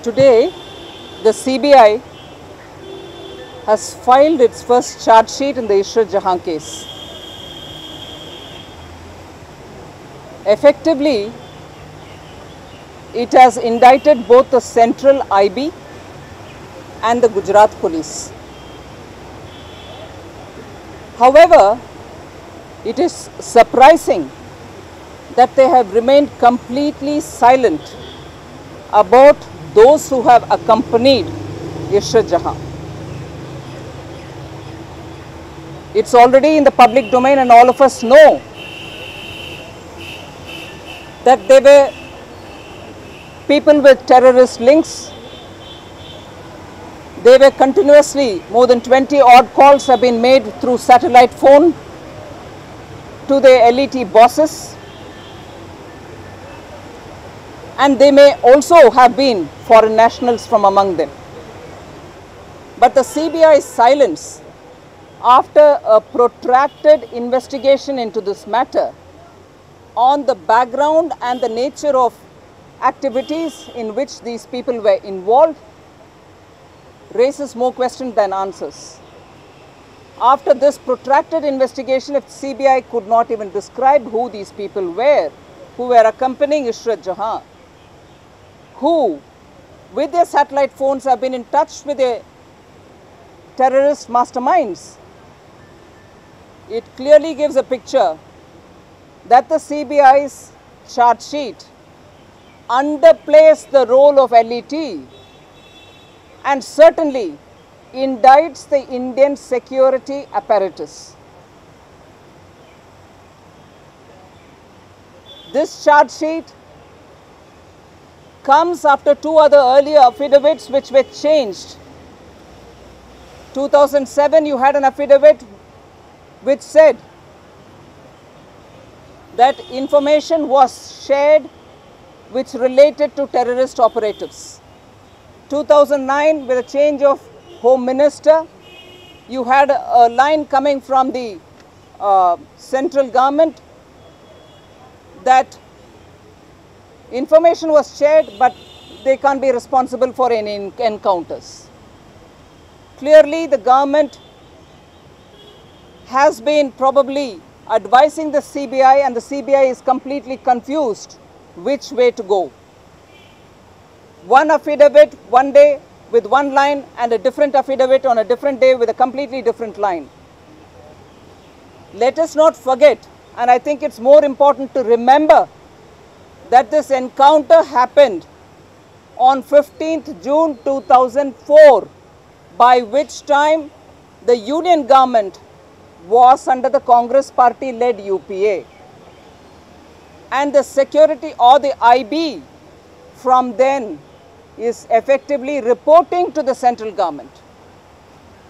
Today, the CBI has filed its first charge sheet in the Ishrat Jahan case. Effectively, it has indicted both the central IB and the Gujarat police. However, it is surprising that they have remained completely silent about those who have accompanied Ishrat Jahan. It's already in the public domain and all of us know that they were people with terrorist links. They were continuously, more than 20 odd calls have been made through satellite phone to the LET bosses. And they may also have been foreign nationals from among them. But the CBI's silence after a protracted investigation into this matter on the background and the nature of activities in which these people were involved raises more questions than answers. After this protracted investigation, if CBI could not even describe who these people were who were accompanying Ishrat Jahan, who with their satellite phones have been in touch with the terrorist masterminds, it clearly gives a picture that the CBI's charge sheet underplays the role of LET and certainly indicts the Indian security apparatus. This charge sheet comes after two other earlier affidavits which were changed. 2007, you had an affidavit which said that information was shared which related to terrorist operatives. 2009, with a change of Home Minister, you had a line coming from the central government that information was shared, but they can't be responsible for any encounters. Clearly, the government has been probably advising the CBI, and the CBI is completely confused which way to go. One affidavit one day with one line and a different affidavit on a different day with a completely different line. Let us not forget, and I think it's more important to remember, that this encounter happened on 15th June 2004, by which time the union government was under the Congress party led UPA, and the security or the IB from then is effectively reporting to the central government.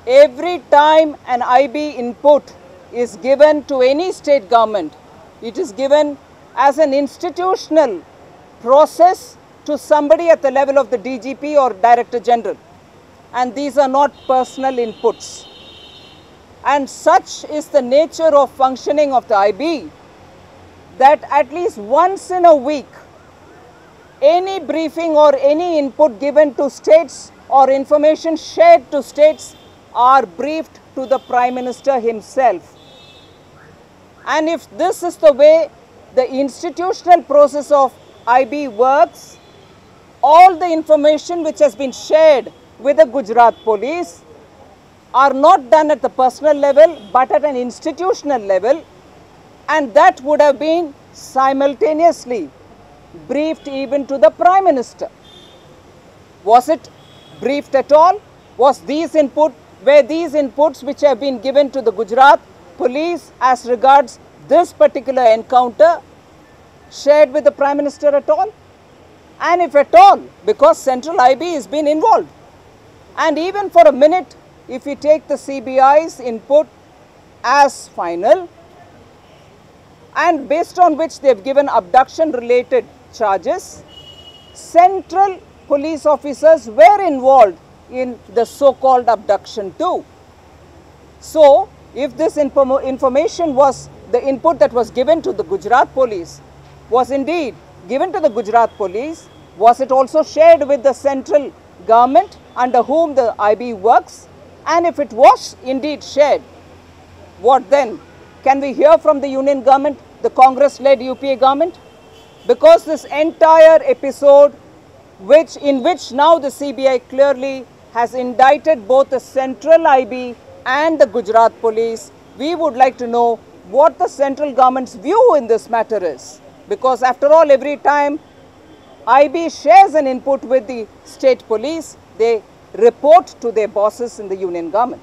Every time an IB input is given to any state government, it is given as an institutional process to somebody at the level of the DGP or Director General, and these are not personal inputs. And such is the nature of functioning of the IB that at least once in a week, any briefing or any input given to states or information shared to states are briefed to the Prime Minister himself. And if this is the way the institutional process of IB works, all the information which has been shared with the Gujarat police are not done at the personal level but at an institutional level, and that would have been simultaneously briefed even to the Prime Minister. Was it briefed at all? Were these inputs which have been given to the Gujarat police as regards this particular encounter shared with the Prime Minister at all? And if at all, because Central IB has been involved. And even for a minute, if we take the CBI's input as final, and based on which they have given abduction related charges, central police officers were involved in the so-called abduction too. So, if this information was the input that was given to the Gujarat police was indeed given to the Gujarat police, Was it also shared with the central government under whom the IB works? And if it was indeed shared, what then? Can we hear from the union government, the Congress-led UPA government? Because this entire episode, in which now the CBI clearly has indicted both the central IB and the Gujarat police, we would like to know what the central government's view in this matter is. Because after all, every time IB shares an input with the state police, they report to their bosses in the union government.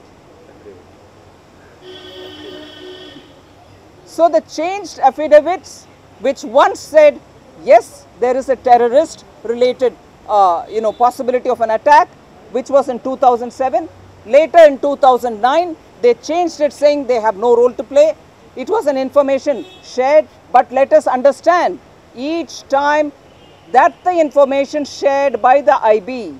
So the changed affidavits, which once said, yes, there is a terrorist related possibility of an attack, which was in 2007. Later in 2009, they changed it saying they have no role to play. It was an information shared, but let us understand, each time that the information shared by the IB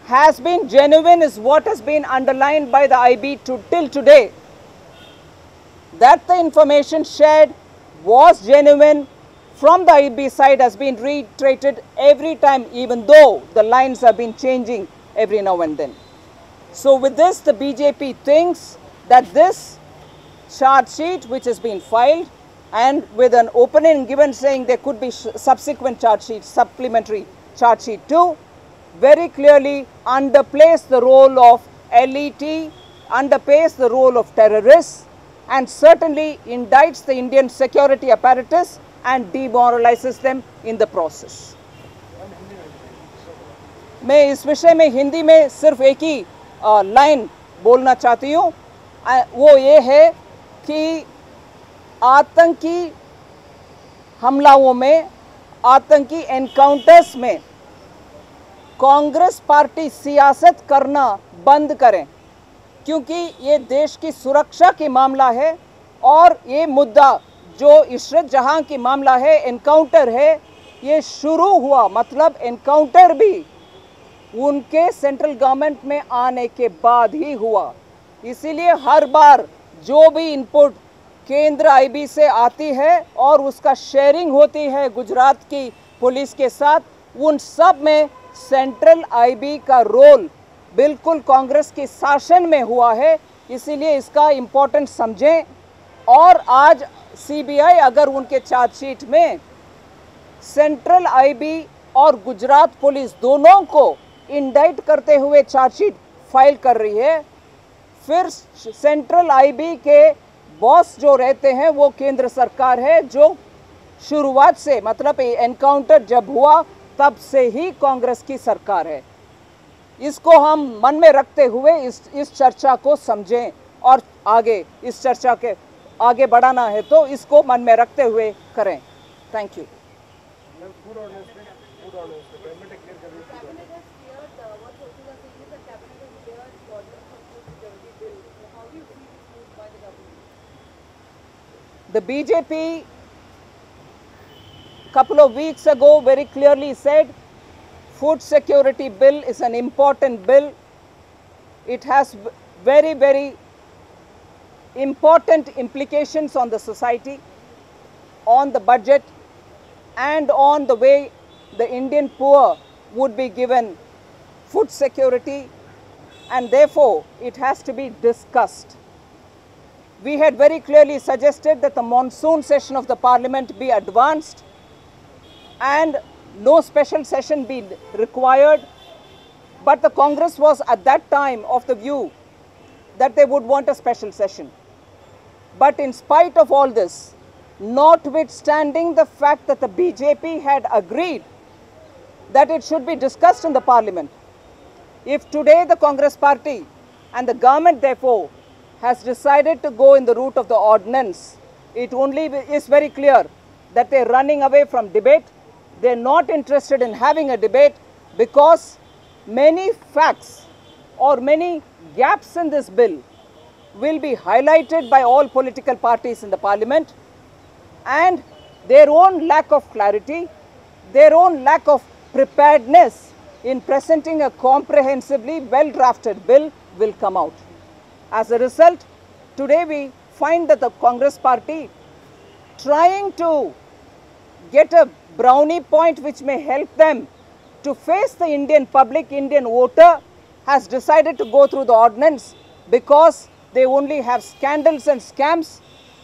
has been genuine is what has been underlined by the IB till today. That the information shared was genuine from the IB side has been reiterated every time, even though the lines have been changing every now and then. So with this, the BJP thinks that this charge sheet which has been filed, and with an opening given saying there could be subsequent charge sheets, supplementary charge sheet too, very clearly underplays the role of LET, underplays the role of terrorists, and certainly indicts the Indian security apparatus and demoralizes them in the process. मैं इस विषय में हिंदी में सिर्फ एक ही line बोलना चाहती हूँ, वो ये है कि आतंकी हमलाओं में, आतंकी एनकाउंटर्स में कांग्रेस पार्टी सियासत करना बंद करें, क्योंकि ये देश की सुरक्षा की मामला है और ये मुद्दा जो इशरत जहां की मामला है, एनकाउंटर है, ये शुरू हुआ मतलब एनकाउंटर भी उनके सेंट्रल गवर्नमेंट में आने के बाद ही हुआ। इसीलिए हर बार जो भी इनपुट केंद्र आईबी से आती है और उसका शेयरिंग होती है गुजरात की पुलिस के साथ, उन सब में सेंट्रल आईबी का रोल बिल्कुल कांग्रेस के शासन में हुआ है। इसीलिए इसका इम्पोर्टेंस समझें। और आज सीबीआई अगर उनके चार्जशीट में सेंट्रल आईबी और गुजरात पुलिस दोनों को इंडाइट करते हुए चार्जशीट फाइल कर रही है, फिर सेंट्रल आईबी के बॉस जो रहते हैं वो केंद्र सरकार है, जो शुरुआत से मतलब एनकाउंटर जब हुआ तब से ही कांग्रेस की सरकार है। इसको हम मन में रखते हुए इस चर्चा को समझें और आगे इस चर्चा के आगे बढ़ाना है तो इसको मन में रखते हुए करें। Thank you. The BJP couple of weeks ago very clearly said food security bill is an important bill. It has very, very important implications on the society, on the budget, and on the way the Indian poor would be given food security, and therefore it has to be discussed. We had very clearly suggested that the monsoon session of the parliament be advanced and no special session be required, but the Congress was at that time of the view that they would want a special session. But in spite of all this, notwithstanding the fact that the BJP had agreed that it should be discussed in the parliament, if today the Congress party and the government therefore has decided to go in the route of the ordinance, it only is very clear that they are running away from debate. They are not interested in having a debate because many facts or many gaps in this bill will be highlighted by all political parties in the parliament, and their own lack of clarity, their own lack of preparedness in presenting a comprehensively well-drafted bill will come out. As a result, today we find that the Congress party trying to get a brownie point which may help them to face the Indian public, Indian voter, has decided to go through the ordinance because they only have scandals and scams,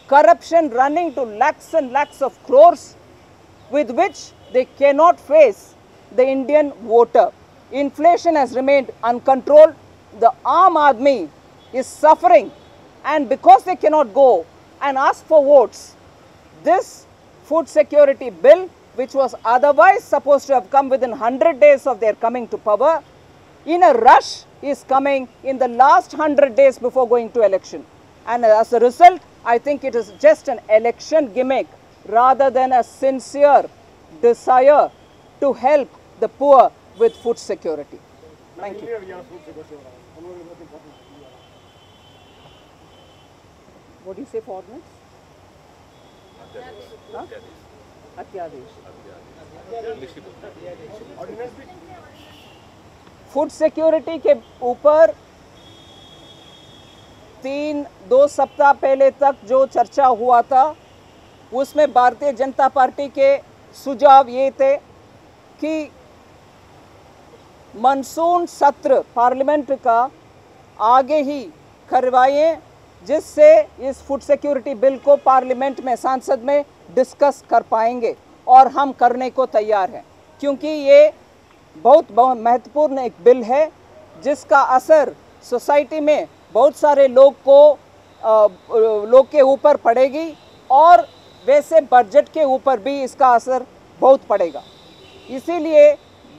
corruption running to lakhs and lakhs of crores, with which they cannot face the Indian voter. Inflation has remained uncontrolled. The Aam Aadmi is suffering, and because they cannot go and ask for votes, this food security bill, which was otherwise supposed to have come within 100 days of their coming to power, in a rush is coming in the last 100 days before going to election. And as a result, I think it is just an election gimmick rather than a sincere desire to help the poor with food security. Thank you. What do you say for ordinance? अध्यादेश. Food security के ऊपर 2 सप्ताह पहले तक जो चर्चा हुआ था, उसमें भारतीय जनता पार्टी के सुझाव ये थे कि मानसून सत्र पार्लियामेंट का आगे ही करवाएं, जिससे इस फूड सिक्योरिटी बिल को पार्लियामेंट में, संसद में डिस्कस कर पाएंगे, और हम करने को तैयार हैं, क्योंकि ये बहुत महत्वपूर्ण एक बिल है जिसका असर सोसाइटी में बहुत सारे लोग के ऊपर पड़ेगी, और वैसे बजट के ऊपर भी इसका असर बहुत पड़ेगा। इसीलिए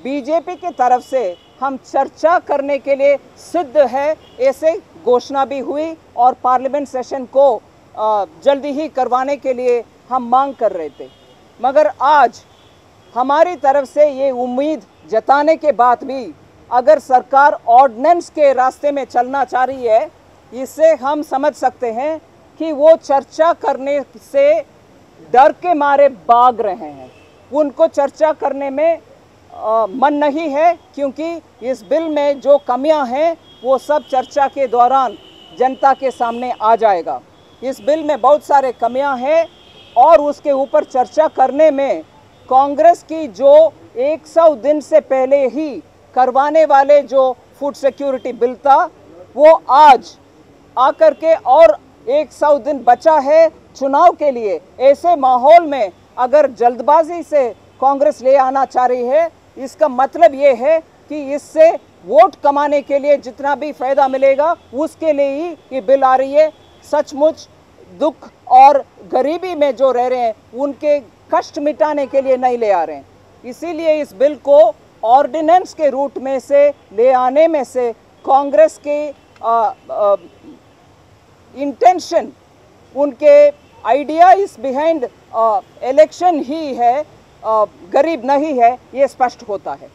बीजेपी की तरफ से हम चर्चा करने के लिए सिद्ध है, ऐसे घोषणा भी हुई, और पार्लियामेंट सेशन को जल्दी ही करवाने के लिए हम मांग कर रहे थे। मगर आज हमारी तरफ से ये उम्मीद जताने के बाद भी अगर सरकार ऑर्डिनेंस के रास्ते में चलना चाह रही है, इससे हम समझ सकते हैं कि वो चर्चा करने से डर के मारे भाग रहे हैं। उनको चर्चा करने में मन नहीं है, क्योंकि इस बिल में जो कमियां हैं वो सब चर्चा के दौरान जनता के सामने आ जाएगा। इस बिल में बहुत सारे कमियां हैं, और उसके ऊपर चर्चा करने में कांग्रेस की जो 100 दिन से पहले ही करवाने वाले जो फूड सिक्योरिटी बिल था, वो आज आकर के और 100 दिन बचा है चुनाव के लिए। ऐसे माहौल में अगर जल्दबाजी से कांग्रेस ले आना चाह रही है, इसका मतलब ये है कि इससे वोट कमाने के लिए जितना भी फायदा मिलेगा उसके लिए ही ये बिल आ रही है। सचमुच दुख और गरीबी में जो रह रहे हैं उनके कष्ट मिटाने के लिए नहीं ले आ रहे हैं। इसीलिए इस बिल को ऑर्डिनेंस के रूट में से ले आने में से कांग्रेस के इंटेंशन, उनके आइडिया इस बिहाइंड इलेक्शन ही है, गरीब नहीं है, ये स्पष्ट होता है।